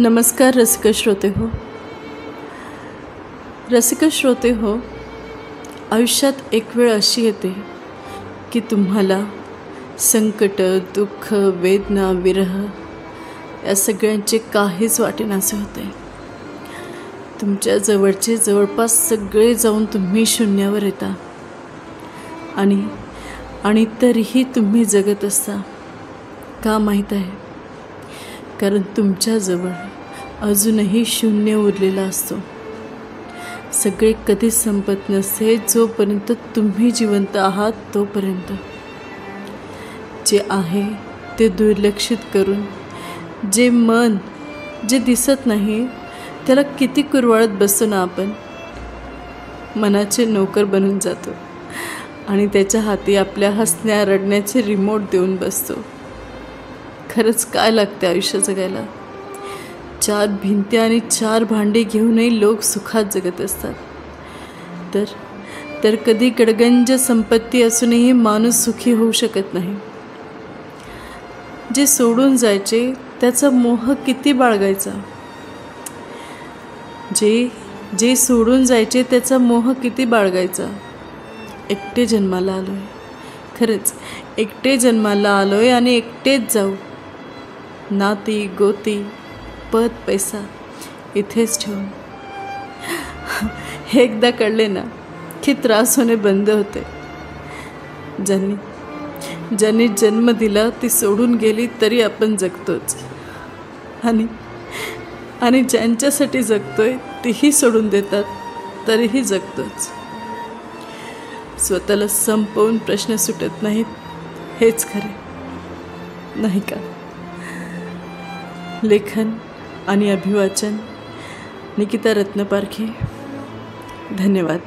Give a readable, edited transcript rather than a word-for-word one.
नमस्कार रसिक श्रोते हो. रसिक श्रोते हो, आयुष्यात एक वेळ अशी येते की तुम्हाला संकट, दुःख, वेदना, विरह या सगळ्यांचे काहीच वाटेनासे होते. तुमच्या जवळचे जवळपास सगळे जाऊन तुम्ही शून्यावर येता आणि तरीही तुम्ही जगत असता. का माहीत आहे? कारण तुमच्याजवळ अजूनही शून्य उरलेला असतो. सगळे कधीच संपत नसते जोपर्यंत तुम्ही जिवंत आहात तोपर्यंत. जे आहे ते दुर्लक्षित करून जे दिसत नाही त्याला किती कुरवाळत बसतो ना आपण. मनाचे नोकर बनून जातो आणि त्याच्या हाती आपल्या हसण्या रडण्याचे रिमोट देऊन बसतो. खरंच काय लागते आयुष्य जगायला? 4 भिंती आणि 4 भांडी घेऊनही लोक सुखात जगत असतात. तर कधी गडगंज संपत्ती असूनही माणूस सुखी होऊ शकत नाही. जे सोडून जायचे त्याचा मोह किती बाळगायचा? जे सोडून जायचे त्याचा मोह किती बाळगायचा? एकटे जन्माला आलोय, खरंच एकटे जन्माला आलोय आणि एकटेच जाऊ. नाती गोती पद पैसा इथेच ठेवून. हे एकदा कळले ना की त्रास होणे बंद होते. ज्यांनी जन्म दिला ती सोडून गेली तरी आपण जगतोच आणि ज्यांच्यासाठी जगतोय तीही सोडून देतात तरीही जगतोच. स्वतःला संपवून प्रश्न सुटत नाहीत हेच खरे नाही का? लेखन आणि अभिवाचन निकिता रत्नपारखे. धन्यवाद.